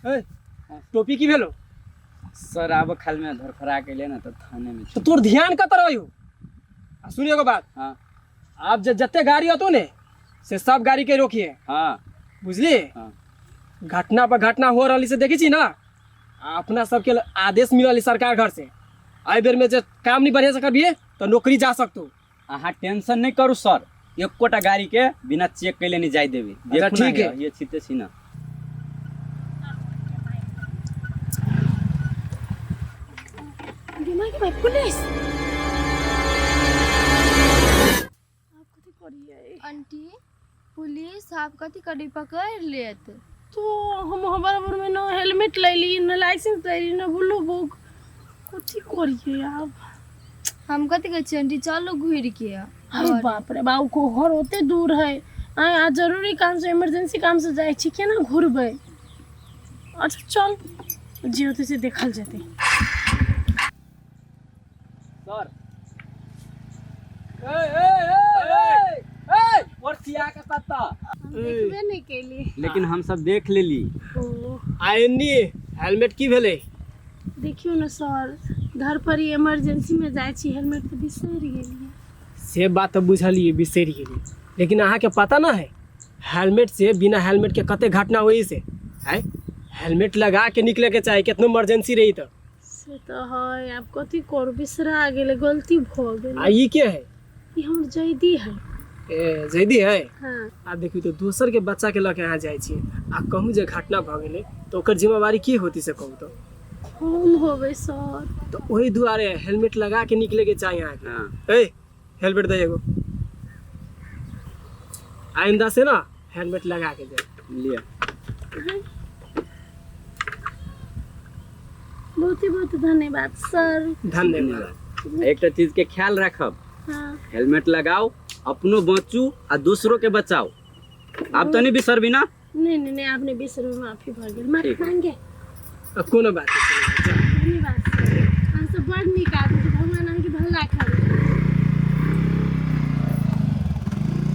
ए, टोपी की भेलो सर अब खाल में धरफरा के ना तो थाने में तो तोर ध्यान का तरह हो। सुनियो को बात। हाँ आप जत्ते गाड़ी होतो ने से सब गाड़ी के रोकिए। हाँ बुझली। हाँ घटना पर घटना हो रही से देखी छी ना। अपना सबके आदेश मिलल सरकार घर से आई बेर में जे काम नहीं बढ़िया से करबिए तो नौकरी जा सकतो। अहाँ टेंशन नहीं करू सर, एकोटा गाड़ी के बिना चेक कैले नहीं जाय देबे। अच्छा, ठीक है। ये छिते छी ना दिमाग में पुलिस आप कथी करिए आंटी पुलिस आप कथी करी पकड़ लेत। तो हम बराबर में न हेलमेट लैली न लाइसेंस लैली न ब्लू बुक कथी करिए आप। हम कथी कहै छी आंटी चलो घूर के। अरे बाप रे बाबू को घर होते दूर है। आज जरूरी काम से इमरजेंसी काम से जाए छी केना घूरबै। अच्छा चल जे होते से देखल जेते। सर। और सिया का पत्ता देखबे नहीं केली लेकिन हम सब देख लेली। आइनी हेलमेट की भेले देखियो ना सर घर पर ही इमरजेंसी में जाए छी हेलमेट तो बिसर गेलिए। से बात तो बुझलिए बिसर गेली लेकिन अहाँ के पता ना है हेलमेट से बिना हेलमेट के कते घटना हुई से है। हेलमेट लगा के निकले के चाहे कितना इमरजेंसी रही तो से तो है आप कथी कर बिसरा गेले गलती भ गेल। ये क्या है ये हमर जैदी है। जैदी है। हाँ आप देखियो तो दूसर के बच्चा के लके यहाँ जाए छी आ कहूँ जे घटना भ गेले तो ओकर जिम्मेवारी की होती से कहूँ तो हम होबे सर। तो वही दुआरे हेलमेट लगा के निकले के चाहिए यहाँ के। हाँ। ए हेलमेट दे एगो आइंदा से ना हेलमेट लगा के जाए। लिया बहुत धन्यवाद सर। धन्यवाद। एक चीज के ख्याल रखब। हाँ हेलमेट लगाओ अपनो बचू और दूसरों के बचाओ। आप तो नहीं बिसरबी ना। नहीं आपने 20 रुपये माफी भर गेल माफी ठीक है। मांगे। कोनो बात नहीं। धन्यवाद सर हम सब बड़ नीक आदमी छी भगवान अहाँके भला करे।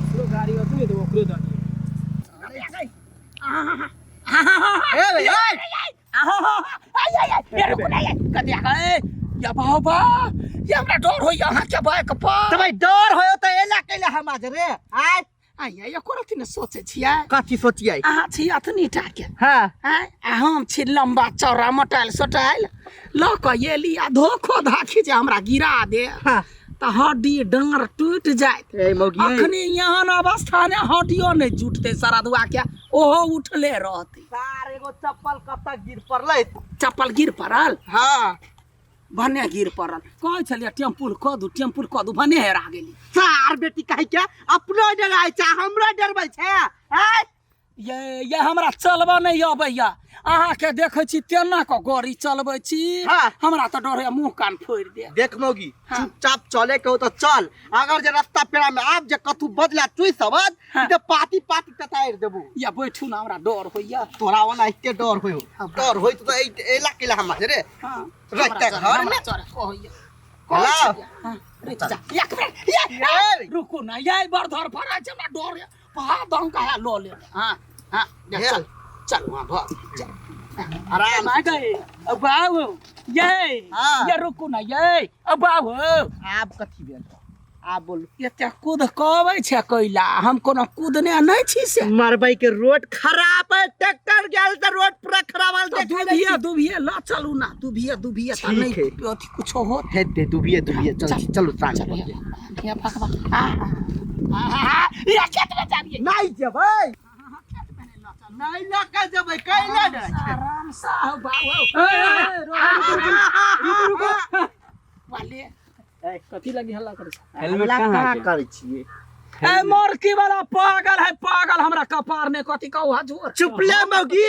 दूसरो गाड़ी होती है तो ओकरो दे दिए। डर हो तो एला कैला हम आज रे आय आइए ये कोरथि ने सोचे छियै कथी सोचियै अहाँ छी अथनी टाके हां आ हम छी लंबा चौड़ा मोटाइल सोटाइल ल क एली आ धोखो धाखी जे हमरा गिरा दे हां त हड्डी डांर टूट जाइत। ए मौगी अखनी यहन अवस्था ने हड्डियो नहीं जुटते सरदुआ के ओहो उठले रहते। सार एगो चप्पल कतक गिर पड़लै चप्पल गिर पड़ल हां भने गिर पड़ल कहै छलियै टेम्पुल क दू भने हेरा गेली। सार बेटी कहि के अपनो डराय छै हमरो डरबै छै आय ये हमरा चलबा नहीं अबैया अहाँ के देखे छी तेना क गाड़ी चलबै छी। हाँ। हमरा तो डर है मुंह कान फोड़ दे। देख मौगी हाँ। चुपचाप चले के हो तो चल अगर जे रास्ता पेड़ा में आब जे कथू बदला चुई समझ हाँ। ते पाती तताएर देबू या बैठू ना हमरा डर होइया। तोरा ओना एते डर होय डर होय तो एला केला हम रे हां रहते घर में कहैया हेलो हां रे जा एक मिनट ये रुकू ना ये बड़ धर फरा छै हमरा डर है पहा दम का है लो ले। हां हां चल चल वहां भाग चल आराम आ गए अब आओ ये हाँ। ये रुकू ना ये अब आओ आब कथी भेल आब बोल एते कूद कहबै छै कैला हम कोनो कूदने नहीं छी से। मरबै के रोड खराब है ट्रैक्टर गेल त रोड पूरा खराब है देखै दुभिया ला चलू ना दुभिया त ठीक नहीं है। अथी कुछ हो हेते दुबिए चल चलो सांझ ये भगवा ये खेत में जानिए नहीं जेबै नहीं ना कर जेबै कैला रे आराम से बाबू वाले कथी लगी हल्ला करे छै? हेलमेट कहाँ कहाँ के? करै छियै ए मोरकी वाला पागल हमरा कपार ने कथी कहू हजूर चुप ले मौगी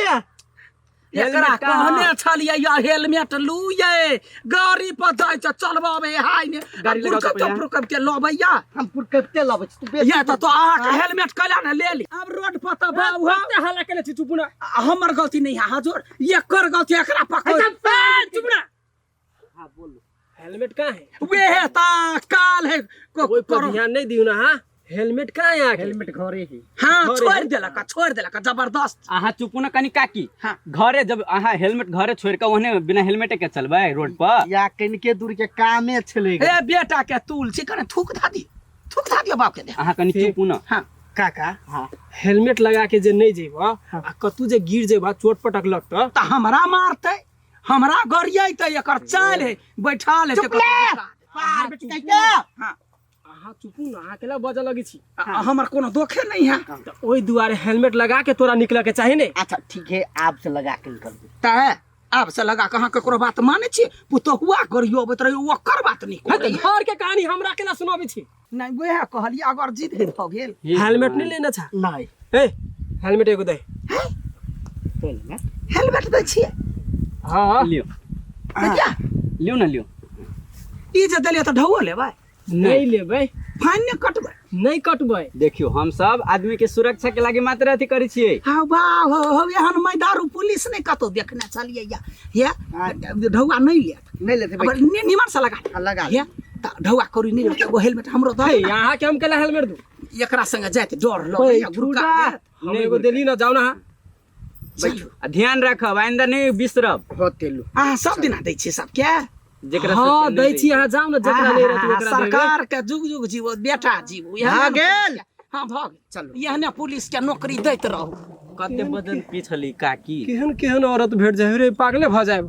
एकरा हेलमेट कहाँ? कहने छलिए या हेलमेट लू ये गाड़ी पर जाय छ चलबावे हाय ने गाड़ी लगाओ तो पहिले। पुरकब के लबैया हम पूर कते लबै छी तू ये तो अहाँ के हेलमेट कला ने ले ली अब रोड पर तो बाबू कते हल्ला केले छी चुप ना। हमर गलती नहीं है हजूर एकर गलती एकरा पकड़ चुप ना। हां बोलो हेलमेट कहाँ है? वे है ता काल है कोई पर ध्यान नहीं दियो ना। हां हेलमेट कहाँ है यहाँ के? हेलमेट घरे ही हाँ घरे छोड़ है? देलक जबरदस्त। अहाँ चुपू न कनी काकी। हाँ। घरे जब अहाँ हेलमेट घरे छोड़ के ओहने बिना हेलमेटे के चलबै रोड पर। या कनिके दूर के कामे छले ए बेटा के तूल छी कने थूक धा दियो बाप के दे। अहाँ कनी चुपू न। हाँ काका हाँ हेलमेट लगा के जे नहीं जेबा आ कतू जे गिर जेबा चोट पटक लगता त हमरा मारते, हमरा गरियैते, एकर चाल है बैठा ले चुप ले। पार बेटी के हाँ अहाँ चुपू ना अहाँ केला बजा लगी छी हमर कोनो दोखे नहीं है। त ओई दुआरे हेलमेट लगा के तोरा निकले के चाही ने। अच्छा ठीक है आप से लगा के निकल दे त अब से लगा कहाँ ककरो बात माने छी पुतहुआ गरियो बत रही ओकर बात नहीं है करे। त घर के कहानी हमरा केला सुनाबी छी। नहीं वह कहली अगर जिद भ गेल हेलमेट नहीं लेना छा? नहीं ए हेलमेट एगो दे। हेलमेट हेलमेट दै छियै हाँ लियो क्या लियो न लियो। ई जे देलियै त ढौओ लेबै, नहीं लेबै, फाइन नहीं कटबै। नहीं कटबै। देखियो हम सब आदमी के सुरक्षा के लागी मात्र अथी करै छियै। हाँ वाह हो एहन मैदारू पुलिस नहीं कतो देखने चलिए या ढौआ नहीं लिया नहीं लेते अब भाई निमन से लगा लगा या त ढौआ करी नहीं लेते वो हेलमेट हमरो दे है यहाँ के हम केला हेलमेट दू? एकरा संगे जाते डर लग ओए या गुरका झूठा। हम एगो देली ना जाओ ना। बैठो आ ध्यान रखब आइंदा नहीं बिसरब। होते लो आ सब दिन दै छी सब क्या जेकरा हाँ सबके दै नहीं छी यहाँ जाओ ना जकरा नहीं रहती ओकरा देबै। सरकार के जुग जुग जीवो बेटा जीवो भाग गेल। हाँ भाग चलो। यहने पुलिस के नौकरी दैत रहू। कते बदन पिछली काकी। केहन केहन औरत भेट जाए रे पागले भ जाए।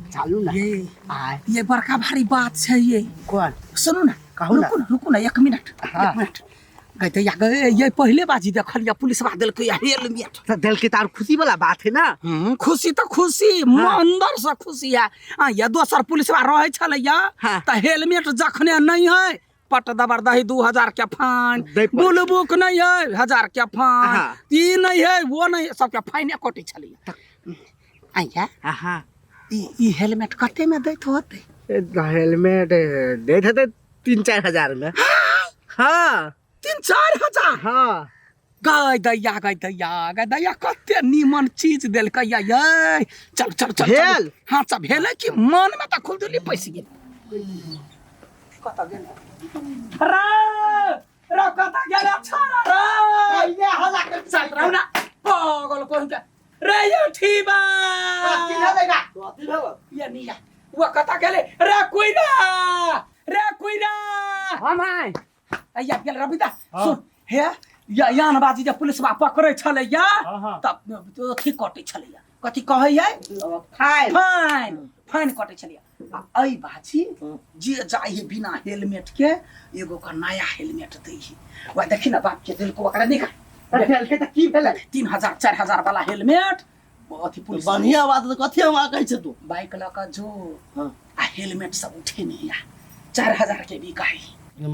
चालू ना ये आए ये बड़का भारी बात है ये। कौन सुनू ना कहू ना। रुकू ना एक मिनट हाँ। एक मिनट कहते या ये पहले बाजी देखलिया पुलिस बा देलकै या हेलमेट। तो दिल की तार खुशी वाला बात है ना खुशी तो खुशी अंदर से खुशी है। ये दोसर पुलिस बा रहे छलैया हाँ। त हेलमेट जखने नहीं है पट दबरदही 2000 के फाइन, दै पड़ै। बुल बुक नहीं है 1000 के फाइन, हाँ। ई नहीं है वो नहीं है, सबके फाइने कटे छलैया। आइया हाँ ई हेलमेट कते में दैत होते? हेलमेट दे थे 3-4 हजार में हाँ 3-4 हजार। हाँ गाय दैया कते नीमन चीज देलकै या ये। चल चल चल भेल? चल। हाँ चल भेलै कि मन में त खुल दिली पैसे गेल कत गेल रे कत गेल छाड़ा रे ये हला के चल रहो ना पागल कोन के रे ये ठीबा ये निया वो कत गेले रे कोइना हम आए या गेल रबिता सुन हे या यान बाजी जे पुलिस बा पकड़ै छले या तब अथी कटै छले या कथी कहै है फाइन फाइन कटै छले आ आई बाजी जे जाय है बिना हेलमेट के एगो का नया हेलमेट दै है वा देखि ना बाप के दिल को ओकरा निकाल हेलमेट की भेलै 3000-4000 वाला हेलमेट अथी पुलिस बढ़िया बात तो कथी हम कहै छै तू बाइक लका जो आ हेलमेट सब उठे नहीं या 4000 के बिकाई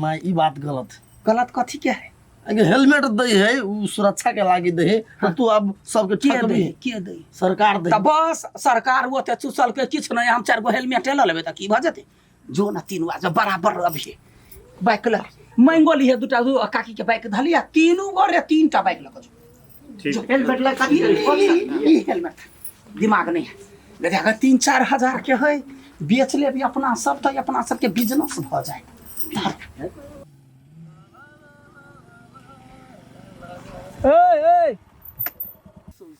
मां ई बात गलत गलत कथी क्या है? अगर हेलमेट दे है उ सुरक्षा के लागी दे है तो तू अब सबके ठकबी के दे सरकार दे त बस सरकार वो ते चुसल के किछ नहीं हम 4 गो हेलमेट ल लेबे त की भ जते जो ना 3 वाज बराबर अभी बाइक ल महंगो ली है दूटा दू काकी के बाइक धलिया 3 गो रे 3टा बाइक ल ठीक हेलमेट ला काटी ई हेलमेट दिमाग नहीं है लेकिन अगर 3-4 हजार के है बेच ले भी अपना सब तो अपना सब के बिजनेस भ जाए। ए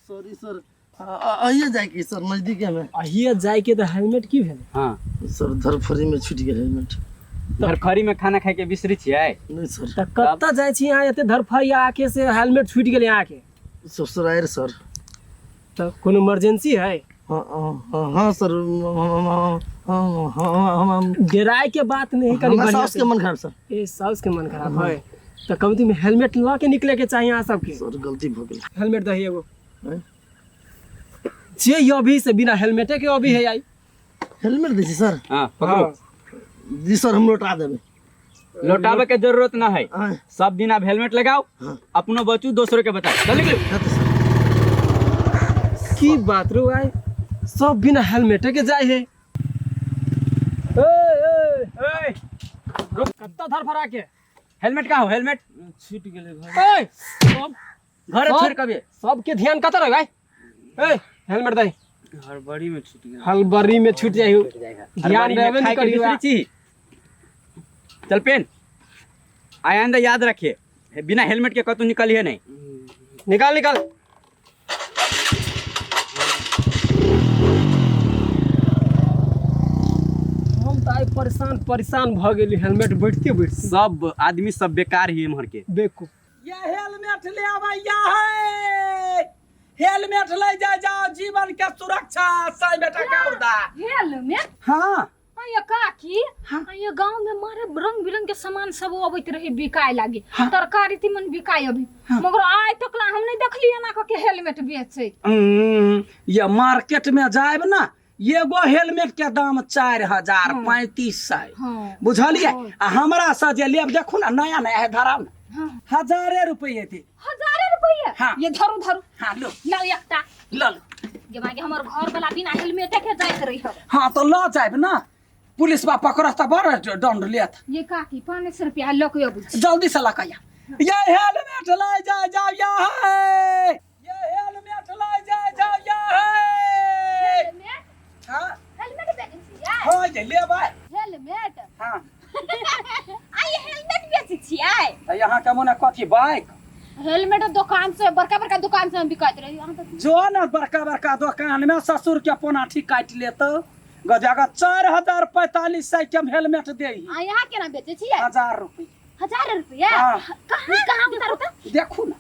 सॉरी सर आइए जाए कि सर नजदीक में अहिए जाए के तो हेलमेट की भेल? हाँ सर धरफरी में छूट गया हेलमेट धरखरी में खाना खाए के बिसरी छियै? नहीं सर त कत्ता जाय छी यहाँ एते धरफरिया आके से हेलमेट छूट गेल यहाँ के? ससुराल सर त कोनो इमरजेंसी है? हाँ सर हम डेराय के बात नहीं करी हमारे बढ़िया सास के मन खराब सर ए साउस के मन खराब है त कमती में हेलमेट ला के निकले के चाहिए यहाँ सबके। सर गलती हो गई हेलमेट दही एगो हैं? जे ये अभी से बिना हेलमेटे के अभी है आई। हेलमेट दीजिए सर हाँ पकड़ो। जी सर हम लौटा देवे लौटावे के जरूरत ना है। हाँ। सब दिन आप हेलमेट लगाओ हाँ। अपनो बचू दूसरों के बताओ। चल निकलो। की बात रो आए सब बिना हेलमेटे के जाए है। ए रुक कत्ता धरफरा के हेलमेट का हो? हेलमेट छूट गए ए सब घर सब- छोड़ कभी सबके ध्यान कत रह भाई। ए हेलमेट दही हड़बड़ी में छूट गया। हलबरी में छूट जाई ध्यान हड़बड़ी में देवे खाए नहीं के करियो। बिसरी छी। चल पेन आइंदा याद रखिए बिना हेलमेट के कतौ निकलिए नहीं। निकाल निकाल। हम तो आई परेशान परेशान भ गेली हेलमेट बैठते बैठते। सब आदमी सब बेकार ही इम्हर के। बेवकूफ। ये हेलमेट ले आबैया है, हेलमेट ले जा जाओ, जीवन के सुरक्षा सही बेटा का उड़ा। हेलमेट हाँ ये काकी हाँ। ये गांव में मारे रंग बिरंग के सामान सब अबैत रहे बिकाए लागे। हाँ। तरकारी तीमन बिकाए अभी। हाँ। मगर आइ तक ला हम नहीं देखलिए ना के हेलमेट बेचे। ये मार्केट में जाएब ना, एगो हेलमेट के दाम 4035 हाँ। बुझलिए। आ हमरा से जे लेब देखू ना, नया नया है धराव ना, हाँ। 1000 रुपये थे। 1000 रुपया। हाँ। ये धरू धरू हाँ लो ला एकटा। लो। ये बाकी हमर घर वाला बिना हेलमेट के जाइत रही है। हाँ तो लो जाएब ना, पुलिस बा पकड़त त बड़ दंड लेत। ये काकी 500 रुपया लक अबू। जल्दी से लकैया। ये हेलमेट ले जा जाओ या है, ये हेलमेट ले जा जाओ या है। हेलमेट हाँ हेलमेट बेचे छियै। हाँ ये ले भाई। हेलमेट हाँ आई हेलमेट बेचे छियै। तो यहाँ के मने कथी बाइक हेलमेट दुकान से बड़का बड़का दुकान से हम बिकाइत रही। यहाँ तक जो न बड़का बड़का दुकान में ससुर के पोनाठी काट लेत गजागा 4045 के हेलमेट दे यहाँ केना बेचे छियै। 1000 रुपये। 1000 रुपया। हाँ। कहाँ उतारू त देखू ना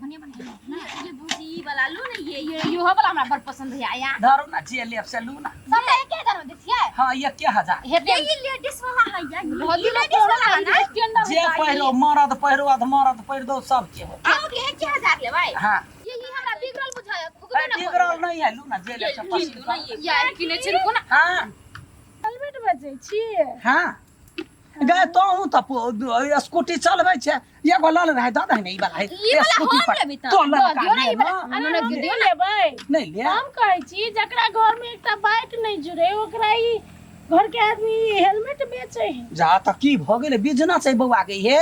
ये भूजी वाला लो ना, ये वाला हमरा बड़ पसंद है। आया धरो ना, जे लेब से लू ना। सब के 1000 में देथिए। हाँ ये के 1000 ये लेडीज वाला है यार। बहुत लेडीज वाला ना स्टैंडर्ड जे पहिरो मरद पहिरो अध मरद पहिर दो सब के हो। आओ के 1000 ले भाई। हाँ ये हमरा बिगड़ल बुझाया खुगबे ना बिगड़ल नहीं है, लू ना जे लेब से पसंद। यार किने छै रुको ना। हाँ हेलमेट बेचै छियै। हाँ गए तो हूँ तो स्कूटी चलबै छै, एगो लल रहे दादा नहीं वाला है ई वाला स्कूटी हम पर लेबै त। तो लल का दियो ना ई ले वाला। ना। हमरा के दियो ना। लेबै। नहीं ले हम कहै छी जकरा घर में एकटा बाइक नहीं जुड़े ओकरा ई घर के आदमी हेलमेट बेचे है। जा त की भ गेले बिजनेस है बउआ के हे,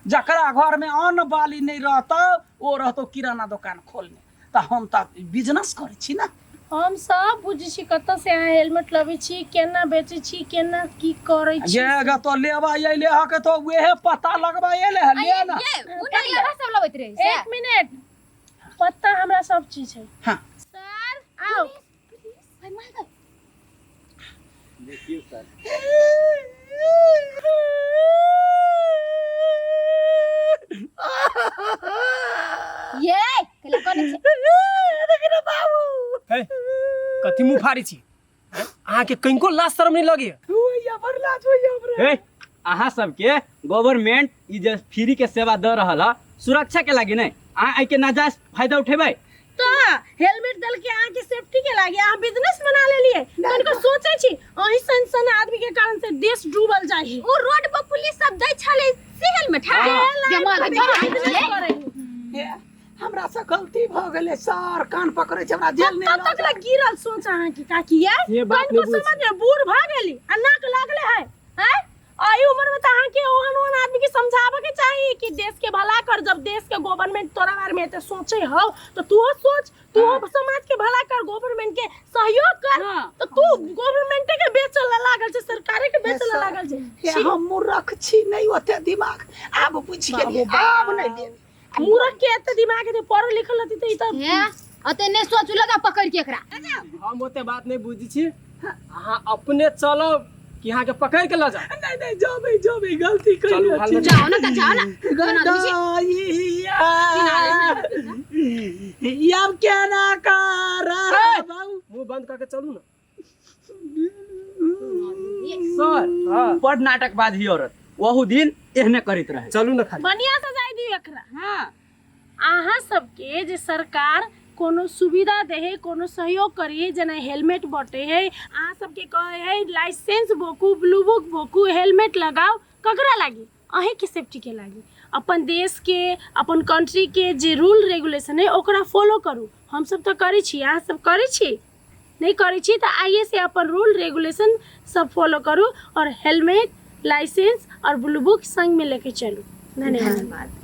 जकरा घर में अन्न बाली नहीं रहता ओ रहतो किराना दुकान खोलने, त हम त बिजनेस करे छी ना। हम सब बुझै छी कतऽ से अहाँ हेलमेट लबै छी, केना बेचै छी, केना की करै छी। ये ग तो लेबा ये ले ह के तो वेहे पता लगबा ये ले ले ना। ये उना लेबा सब लबैत रही से। एक मिनट, पता हमरा सब चीज है। हां सर आओ। भाई मार दो। देखिए सर ये कले कोने छै। है कथी मुंह फाड़ी छी। अहाँ के कनिको लाज शर्म नहीं लगे। या बरला जो या बर हे अहाँ सबके गवर्नमेंट ई जे फ्री के सेवा द रहल ह सुरक्षा के लागी नहीं, अहाँ आई के नाजायज फायदा उठेबै। तो हेलमेट दल के अहाँ के सेफ्टी के लागे अहाँ बिजनेस बना लेलिए। कनिको सोचै छी अही सन आदमी के कारण से देश डूबल जाय है। ओ रोड पर पुलिस सब दै छले से हेलमेट है। जमाल ये हमरा से गलती भ गेले सर, कान पकड़े छै, हमरा जेल नहीं तब तक गिरल सोच अहाँ की काकी है। ये बात कनिको नहीं बुझ। समझ में बूढ़ भ गेली आ नाक लागले है। हैं आई उम्र में त अहाँ के ओहन आदमी के समझावे के चाहिए कि देश के भला कर। जब देश के गवर्नमेंट तोरा बारे में एते सोचे हो तो तू सोच, तू समाज के भला कर, गवर्नमेंट के सहयोग कर। तो तू गवर्नमेंट के बेचल लागल छै, सरकार के बेचल लागल छै। ये हम मूर्ख छी, नहीं होते दिमाग। अब पूछ के अब नहीं ले मूर्ख के एते दिमाग है, पढ़ल लिखल रहती त ई त है अते ने सोच लगा पकड़ के एकरा। हम ओते बात नहीं बुझी छी। अहाँ अपने चलो कि यहाँ के पकड़ के ला जा। नहीं नहीं जो भी गलती कर चलू हाल में जाओ ना त जाओ ना। अब क्या ना कर बाबू, मुंह बंद करके चलू ना। सर हां बड़ नाटकबाज ही औरत वहु दिन एहने करित रहे। चलू ना खाली। बढ़िया से जाय दियो एकरा। हां अहाँ सबके जे सरकार कोनो सुविधा दे है, कोनो सहयोग करी है, जना हेलमेट बटे है, अहाँ सबके कहे है licence Bhoku, blue book Bhoku, helmet लगाओ। ककरा लागी? अहीं के सेफ्टी के लागी। अपन देश के, अपन कंट्री के जे रूल रेगुलेशन है ओकरा फॉलो करू। हम सब तो करी छी, अहाँ सब करी छी? नहीं करी छी तो आइए से अपन रूल रेगुलेशन सब फॉलो करू और हेलमेट, लाइसेंस और ब्लू बुक संग में लेके चलू। धन्यवाद।